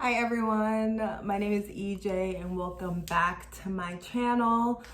Hi everyone, my name is EJ and welcome back to my channel.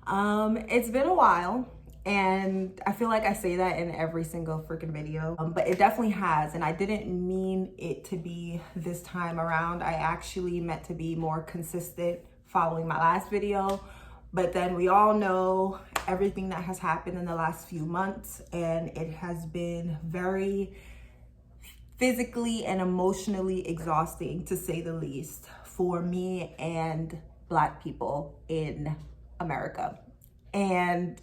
It's been a while and I feel like I say that in every single freaking video, but it definitely has, and I didn't mean it to be this time around. I actually meant to be more consistent following my last video, but then we all know everything that has happened in the last few months, and it has been very physically and emotionally exhausting, to say the least, for me and Black people in America. And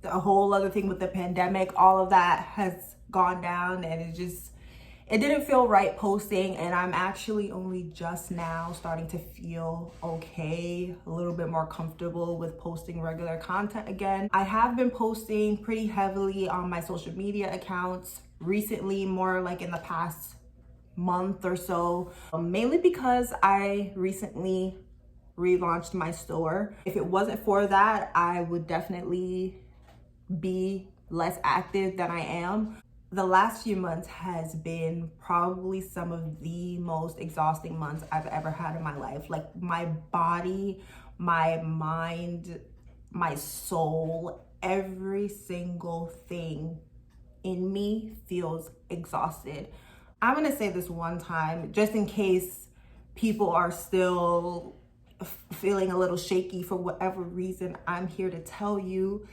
the whole other thing with the pandemic, all of that has gone down, and it didn't feel right posting, and I'm actually only just now starting to feel okay, a little bit more comfortable with posting regular content again. I have been posting pretty heavily on my social media accounts recently, more like in the past month or so, mainly because I recently relaunched my store. If it wasn't for that, I would definitely be less active than I am. The last few months has been probably some of the most exhausting months I've ever had in my life. Like, my body, my mind, my soul, every single thing in me feels exhausted. I'm gonna say this one time, just in case people are still feeling a little shaky for whatever reason. I'm here to tell you,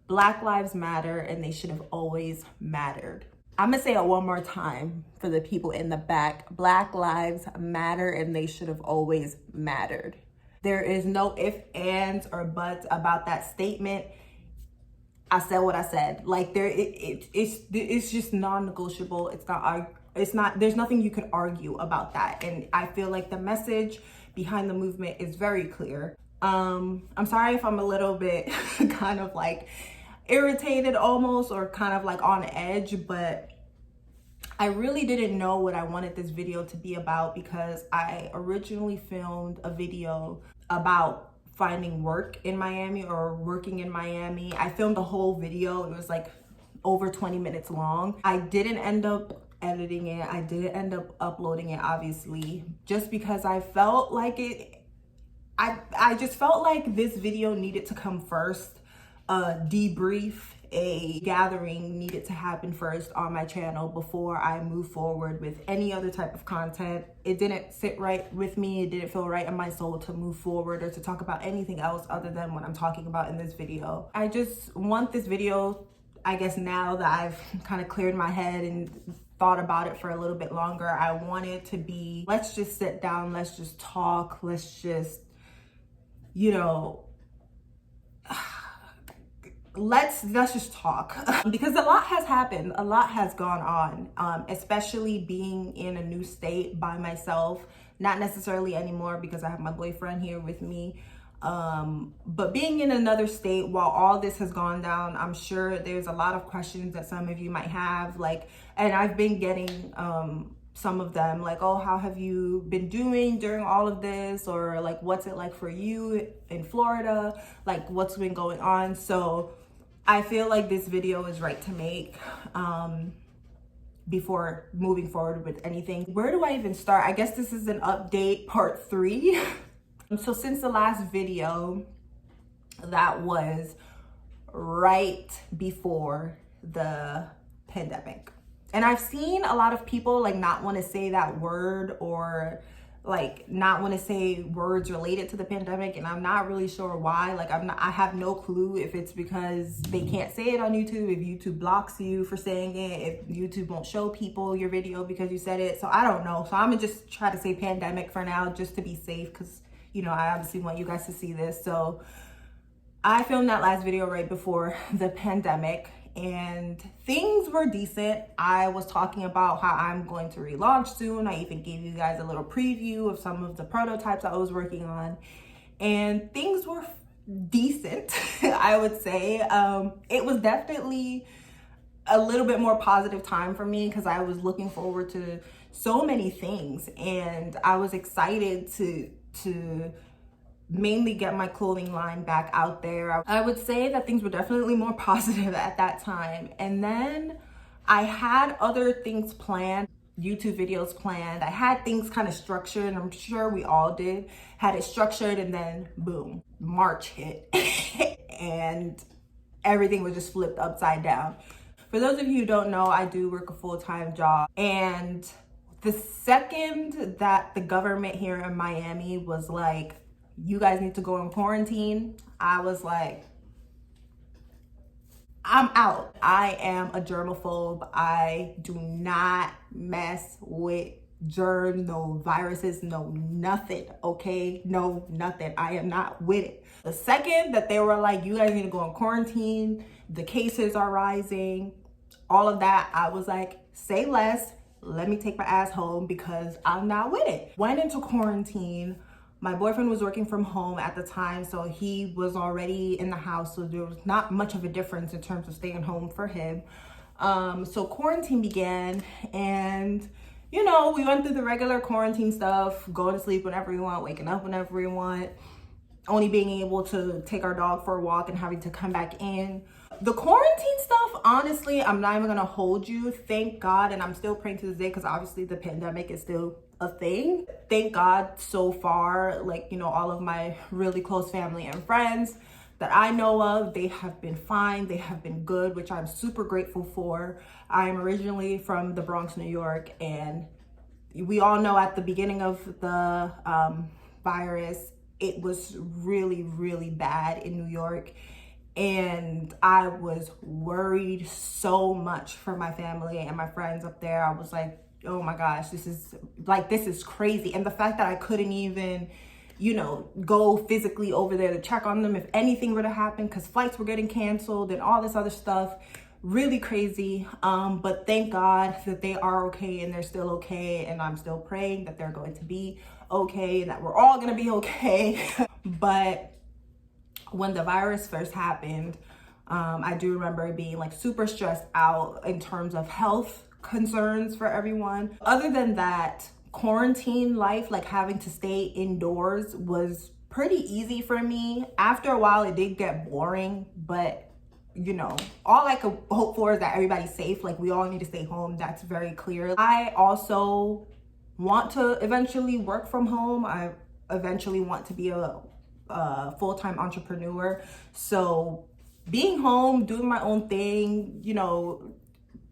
Black lives matter, and they should have always mattered. I'm gonna say it one more time for the people in the back. Black lives matter, and they should have always mattered. There is no ifs, ands, or buts about that statement. I said what I said. Like, it's just non-negotiable. It's not, there's nothing you can argue about that. And I feel like the message behind the movement is very clear. I'm sorry if I'm a little bit kind of like irritated almost, or kind of like on edge, but I really didn't know what I wanted this video to be about, because I originally filmed a video about finding work in Miami, or working in Miami. I filmed a whole video. It was like over 20 minutes long. I didn't end up editing it. I didn't end up uploading it, obviously, just because I felt like I just felt like this video needed to come first. A debrief, a gathering needed to happen first on my channel before I move forward with any other type of content. It didn't sit right with me. It didn't feel right in my soul to move forward or to talk about anything else other than what I'm talking about in this video. I just want this video, I guess now that I've kind of cleared my head and thought about it for a little bit longer, I want it to be, let's just sit down, let's just talk, let's just, you know, let's just talk. Because a lot has happened, a lot has gone on, especially being in a new state by myself. Not necessarily anymore, because I have my boyfriend here with me, but being in another state while all this has gone down, I'm sure there's a lot of questions that some of you might have, like, and I've been getting some of them, like, oh, how have you been doing during all of this, or like, what's it like for you in Florida, like, what's been going on. So I feel like this video is right to make before moving forward with anything. Where do I even start? I guess this is an update part 3. So since the last video, that was right before the pandemic, and I've seen a lot of people like not want to say that word, or like not want to say words related to the pandemic, and I'm not really sure why. Like, I have no clue if it's because they can't say it on YouTube, if YouTube blocks you for saying it, if YouTube won't show people your video because you said it. So I don't know. So I'm gonna just try to say pandemic for now, just to be safe, because, you know, I obviously want you guys to see this. So I filmed that last video right before the pandemic, and things were decent. I was talking about how I'm going to relaunch soon. I even gave you guys a little preview of some of the prototypes I was working on, and things were decent, I would say. It was definitely a little bit more positive time for me, because I was looking forward to so many things, and I was excited to mainly get my clothing line back out there. I would say that things were definitely more positive at that time. And then I had other things planned. YouTube videos planned. I had things kind of structured, and I'm sure we all did, had it structured, and then boom, March hit and everything was just flipped upside down. For those of you who don't know, I do work a full-time job, and the second that the government here in Miami was like, you guys need to go in quarantine, I was like, I'm out. I am a germaphobe. I do not mess with germs, no viruses, no nothing, okay? No, nothing. I am not with it. The second that they were like, you guys need to go in quarantine, the cases are rising, all of that, I was like, say less, let me take my ass home because I'm not with it. Went into quarantine. My boyfriend was working from home at the time, so he was already in the house, so there was not much of a difference in terms of staying home for him. So quarantine began, and you know, we went through the regular quarantine stuff, going to sleep whenever we want, waking up whenever we want, only being able to take our dog for a walk and having to come back in. The quarantine stuff, honestly, I'm not even gonna hold you. Thank God, and I'm still praying to this day because obviously the pandemic is still a thing. Thank God so far, like, you know, all of my really close family and friends that I know of, they have been fine, they have been good, which I'm super grateful for. I am originally from the Bronx, New York, and we all know at the beginning of the virus, it was really, really bad in New York. And I was worried so much for my family and my friends up there. I was like, oh my gosh, this is crazy. And the fact that I couldn't even, you know, go physically over there to check on them if anything were to happen, because flights were getting canceled and all this other stuff, really crazy. But thank God that they are okay and they're still okay. And I'm still praying that they're going to be okay and that we're all gonna be okay. But when the virus first happened, I do remember being like super stressed out in terms of health concerns for everyone. Other than that, quarantine life, like having to stay indoors, was pretty easy for me. After a while, it did get boring, but you know, all I could hope for is that everybody's safe. Like, we all need to stay home. That's very clear. I also want to eventually work from home. I eventually want to be a full-time entrepreneur. So being home, doing my own thing, you know,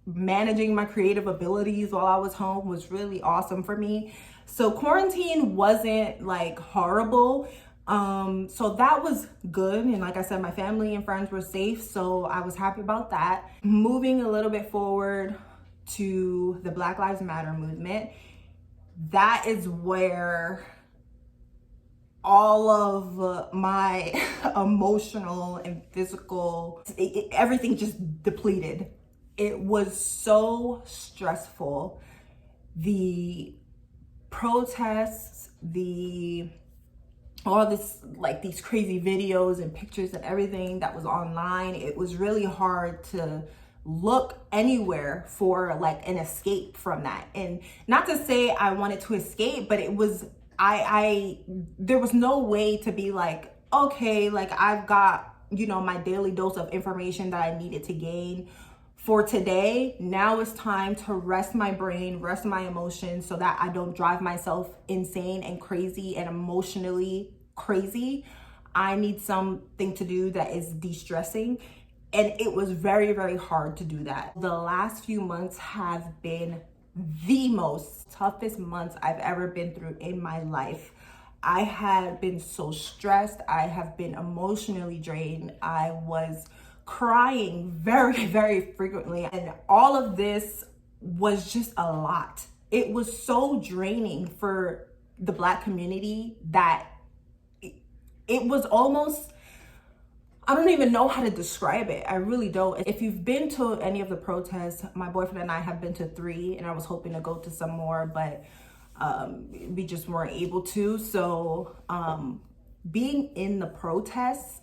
managing my creative abilities while I was home was really awesome for me. So quarantine wasn't like horrible. So that was good. And like I said, my family and friends were safe. So I was happy about that. Moving a little bit forward to the Black Lives Matter movement, that is where all of my emotional and physical, everything just depleted. It was so stressful. The protests, all this, like these crazy videos and pictures and everything that was online, it was really hard to look anywhere for like an escape from that. And not to say I wanted to escape, but it was, there was no way to be like, okay, like I've got, you know, my daily dose of information that I needed to gain for today. Now it's time to rest my brain, rest my emotions, so that I don't drive myself insane and crazy and emotionally crazy. I need something to do that is de-stressing. And it was very, very hard to do that. The last few months have been the most toughest months I've ever been through in my life. I had been so stressed. I have been emotionally drained. I was crying very, very frequently. And all of this was just a lot. It was so draining for the Black community that it was almost, I don't even know how to describe it. I really don't. If you've been to any of the protests, my boyfriend and I have been to 3, and I was hoping to go to some more, but we just weren't able to. So being in the protests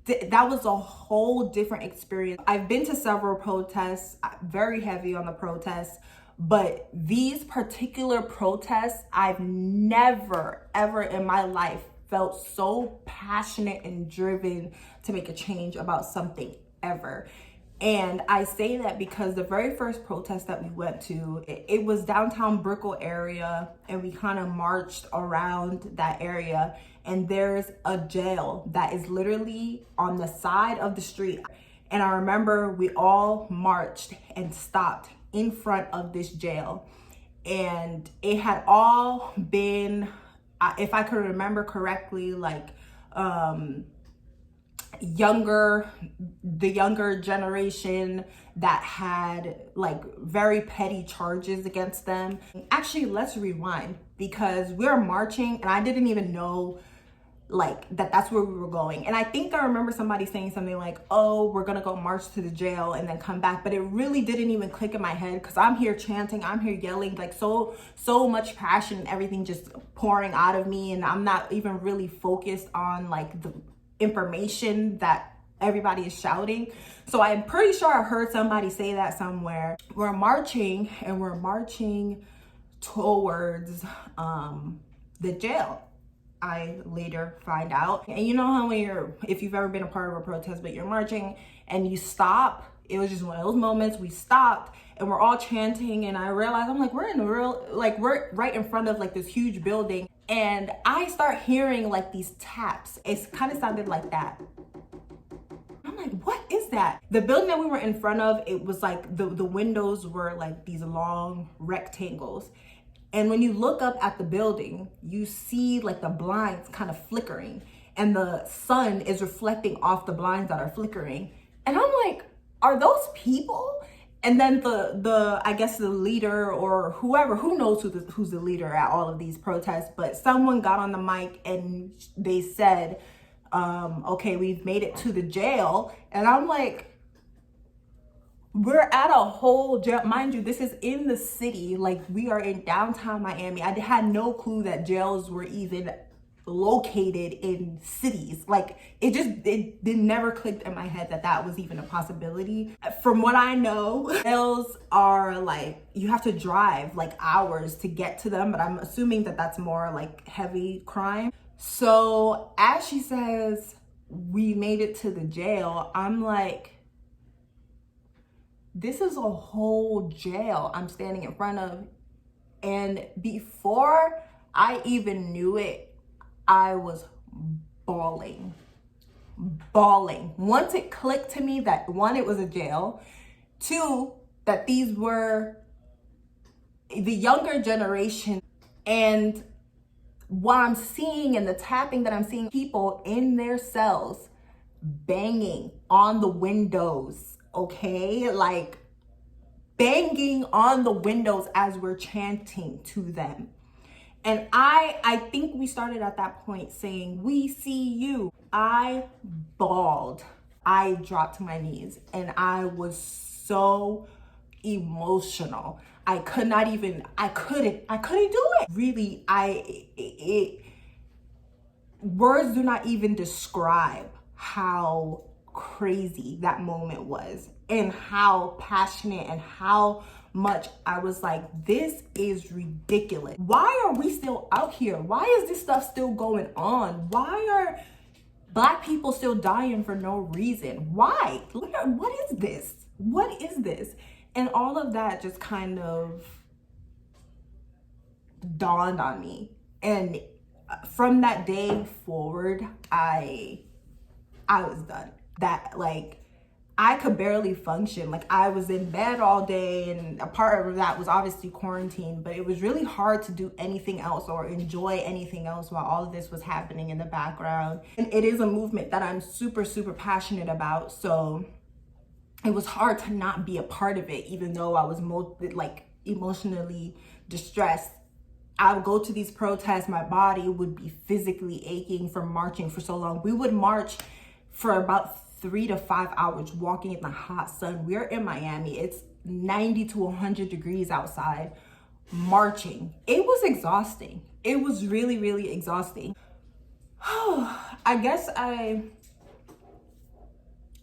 that was a whole different experience. I've been to several protests, very heavy on the protests, but these particular protests, I've never, ever in my life felt so passionate and driven to make a change about something ever. And I say that because the very first protest that we went to, it was downtown Brickell area, and we kind of marched around that area, and there's a jail that is literally on the side of the street. And I remember we all marched and stopped in front of this jail, and it had all been, if I could remember correctly, like the younger generation that had like very petty charges against them. Actually, let's rewind, because we're marching and I didn't even know like that's where we were going. And I think I remember somebody saying something like, oh, we're gonna go march to the jail and then come back. But it really didn't even click in my head, because I'm here chanting, I'm here yelling, like so much passion and everything just pouring out of me, and I'm not even really focused on like the information that everybody is shouting. So I'm pretty sure I heard somebody say that somewhere. We're marching, and we're marching towards the jail, I later find out. And you know how when if you've ever been a part of a protest, but you're marching and you stop, it was just one of those moments. We stopped and we're all chanting, and I realized, I'm like, we're right in front of like this huge building, and I start hearing like these taps. It kind of sounded like that. I'm like, what is that? The building that we were in front of, it was like the windows were like these long rectangles. And when you look up at the building, you see like the blinds kind of flickering, and the sun is reflecting off the blinds that are flickering. And I'm like, are those people? And then the I guess the leader or whoever, who knows who's the leader at all of these protests, but someone got on the mic and they said, okay, we've made it to the jail. And I'm like, we're at a whole jail. Mind you, this is in the city. Like, we are in downtown Miami. I had no clue that jails were even located in cities. Like, it never clicked in my head that was even a possibility. From what I know, jails are like, you have to drive like hours to get to them, but I'm assuming that that's more like heavy crime. So as she says, we made it to the jail, I'm like, this is a whole jail I'm standing in front of. And before I even knew it, I was bawling. Once it clicked to me that, one, it was a jail, two, that these were the younger generation, and what I'm seeing and the tapping that I'm seeing, people in their cells banging on the windows, okay? Like banging on the windows as we're chanting to them. And I think we started at that point saying, we see you. I bawled. I dropped to my knees and I was so emotional. I couldn't do it. Really, words do not even describe how crazy that moment was, and how passionate and how much I was like, this is ridiculous. Why are we still out here? Why is this stuff still going on? Why are Black people still dying for no reason? Why? What is this? What is this? And all of that just kind of dawned on me. And from that day forward, I was done. That, like, I could barely function. Like, I was in bed all day, and a part of that was obviously quarantine, but it was really hard to do anything else or enjoy anything else while all of this was happening in the background. And it is a movement that I'm super, super passionate about. So it was hard to not be a part of it, even though I was emotionally distressed. I would go to these protests, my body would be physically aching from marching for so long. We would march for about 3 to 5 hours, walking in the hot sun. We're in Miami. It's 90 to 100 degrees outside, marching. It was exhausting. It was really, really exhausting. I guess I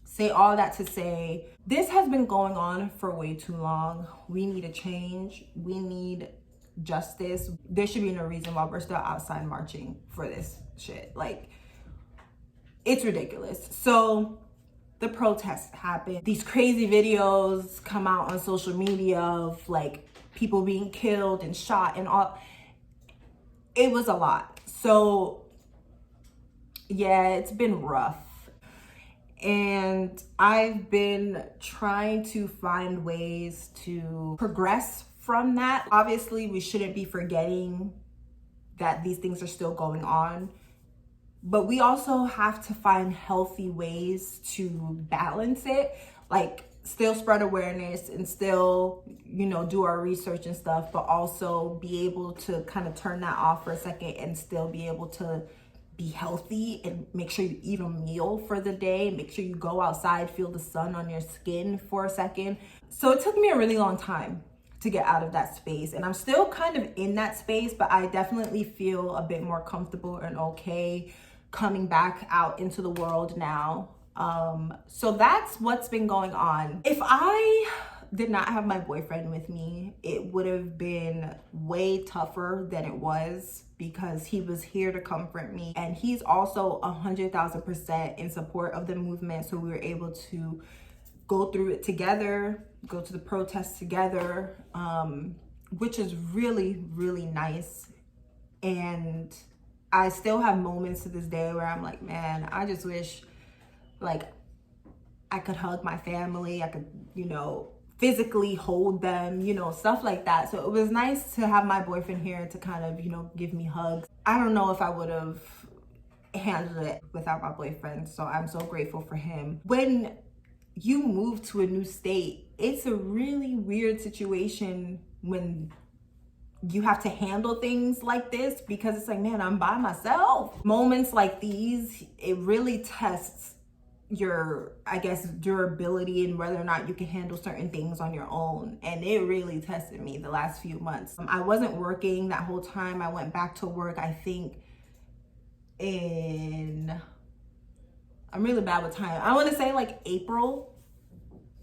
say all that to say, this has been going on for way too long. We need a change. We need justice. There should be no reason why we're still outside marching for this shit. Like, it's ridiculous. So the protests happen. These crazy videos come out on social media of like people being killed and shot and all. It was a lot. So yeah, it's been rough. And I've been trying to find ways to progress from that. Obviously, we shouldn't be forgetting that these things are still going on, but we also have to find healthy ways to balance it, like still spread awareness and still, you know, do our research and stuff, but also be able to kind of turn that off for a second and still be able to be healthy and make sure you eat a meal for the day. Make sure you go outside, feel the sun on your skin for a second. So it took me a really long time to get out of that space, and I'm still kind of in that space, but I definitely feel a bit more comfortable and okay coming back out into the world now. So that's what's been going on. If I did not have my boyfriend with me, it would have been way tougher than it was, because he was here to comfort me, and he's also 100,000% in support of the movement. So we were able to go through it together, go to the protests together, which is really, really nice. And I still have moments to this day where I'm like, man, I just wish like I could hug my family. I could, you know, physically hold them, you know, stuff like that. So it was nice to have my boyfriend here to kind of, you know, give me hugs. I don't know if I would have handled it without my boyfriend. So I'm so grateful for him. When you move to a new state, it's a really weird situation when you have to handle things like this, because it's like, man, I'm by myself. Moments like these, it really tests your, I guess, durability and whether or not you can handle certain things on your own. And it really tested me the last few months. I wasn't working that whole time. I went back to work, I think I'm really bad with time. I want to say like April.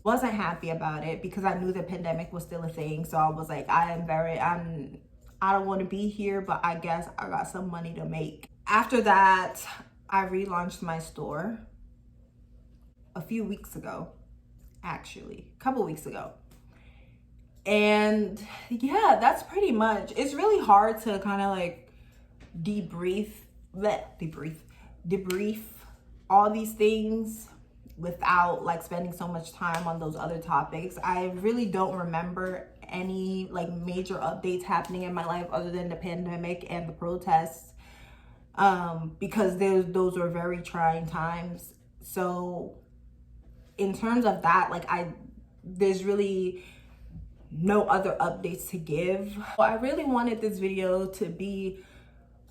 Wasn't happy about it because I knew the pandemic was still a thing. So I was like, I don't want to be here, but I guess I got some money to make. After that, I relaunched my store a few weeks ago, actually, a couple weeks ago. And yeah, that's pretty much, it's really hard to kind of like debrief all these things without like spending so much time on those other topics. I really don't remember any like major updates happening in my life other than the pandemic and the protests, because those were very trying times. So in terms of that, like there's really no other updates to give. I really wanted this video to be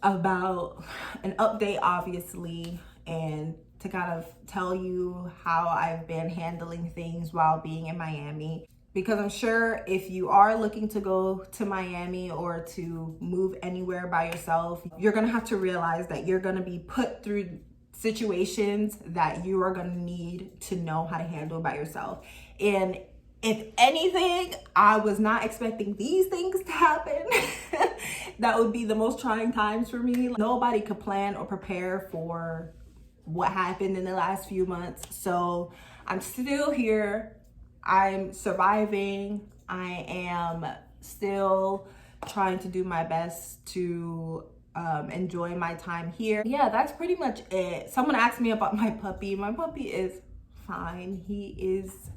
about an update, obviously, and to kind of tell you how I've been handling things while being in Miami. Because I'm sure if you are looking to go to Miami or to move anywhere by yourself, you're gonna have to realize that you're gonna be put through situations that you are gonna need to know how to handle by yourself. And if anything, I was not expecting these things to happen. That would be the most trying times for me. Nobody could plan or prepare for what happened in the last few months. So I'm still here. I'm surviving. I am still trying to do my best to enjoy my time here. Yeah, that's pretty much it. Someone asked me about my puppy. My puppy is fine. He is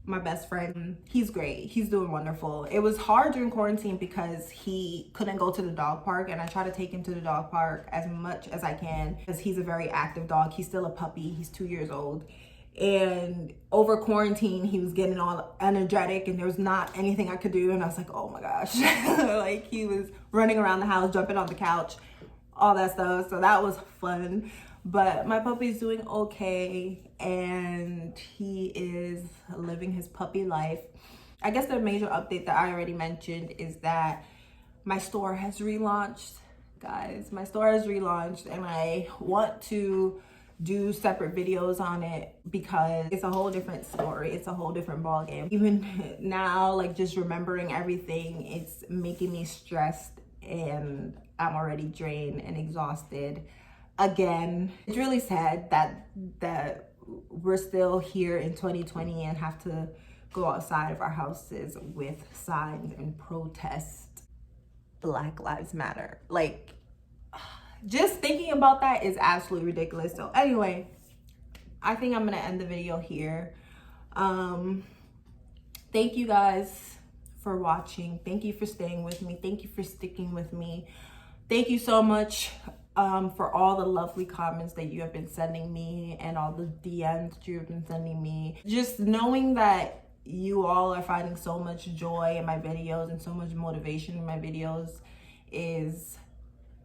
my best friend. He's great. He's doing wonderful. It was hard during quarantine because he couldn't go to the dog park, and I try to take him to the dog park as much as I can because he's a very active dog. He's still a puppy. He's 2 years old. And over quarantine, he was getting all energetic and there was not anything I could do. And I was like, oh my gosh. Like he was running around the house, jumping on the couch, all that stuff. So that was fun. But my puppy's doing okay, and he is living his puppy life. I guess the major update that I already mentioned is that my store has relaunched. Guys, my store has relaunched, and I want to do separate videos on it because it's a whole different story. It's a whole different ballgame. Even now, like just remembering everything, it's making me stressed, and I'm already drained and exhausted. Again, it's really sad that we're still here in 2020 and have to go outside of our houses with signs and protest Black Lives Matter. Like, just thinking about that is absolutely ridiculous. So anyway, I think I'm gonna end the video here. Thank you guys for watching. Thank you for staying with me. Thank you for sticking with me. Thank you so much for all the lovely comments that you have been sending me and all the DMs that you have been sending me. Just knowing that you all are finding so much joy in my videos and so much motivation in my videos is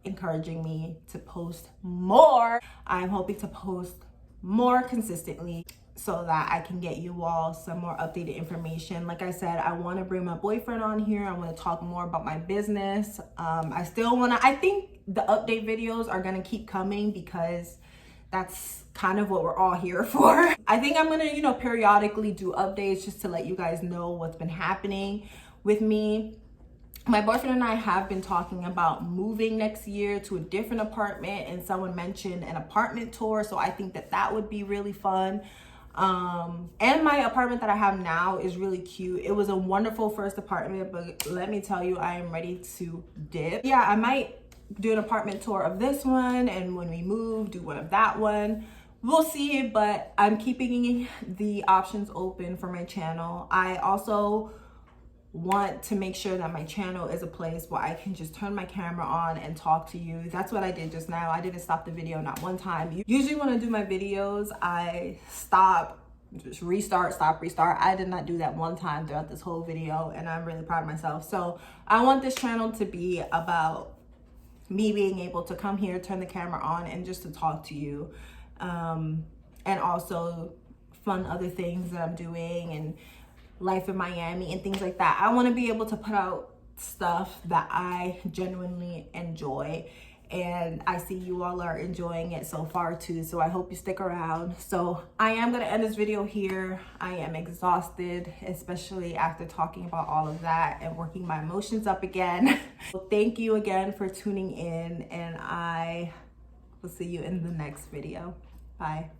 encouraging me to post more. I'm hoping to post more consistently so that I can get you all some more updated information. Like I said, I want to bring my boyfriend on here. I want to talk more about my business. I think the update videos are going to keep coming because that's kind of what we're all here for. I think I'm going to, periodically do updates just to let you guys know what's been happening with me. My boyfriend and I have been talking about moving next year to a different apartment, and someone mentioned an apartment tour. So I think that would be really fun. And my apartment that I have now is really cute. It was a wonderful first apartment, but let me tell you, I am ready to dip. Yeah, I might do an apartment tour of this one, and when we move, do one of that one. We'll see, but I'm keeping the options open for my channel. I also want to make sure that my channel is a place where I can just turn my camera on and talk to you. That's what I did just now. I didn't stop the video not one time. Usually when I do my videos, I stop, just restart, stop, restart. I did not do that one time throughout this whole video, and I'm really proud of myself. So I want this channel to be about me being able to come here, turn the camera on, and just to talk to you. And also fun other things that I'm doing and life in Miami and things like that. I want to be able to put out stuff that I genuinely enjoy, and I see you all are enjoying it so far too, so I hope you stick around. So I am going to end this video here. I am exhausted, especially after talking about all of that and working my emotions up again. So thank you again for tuning in, and I will see you in the next video. Bye.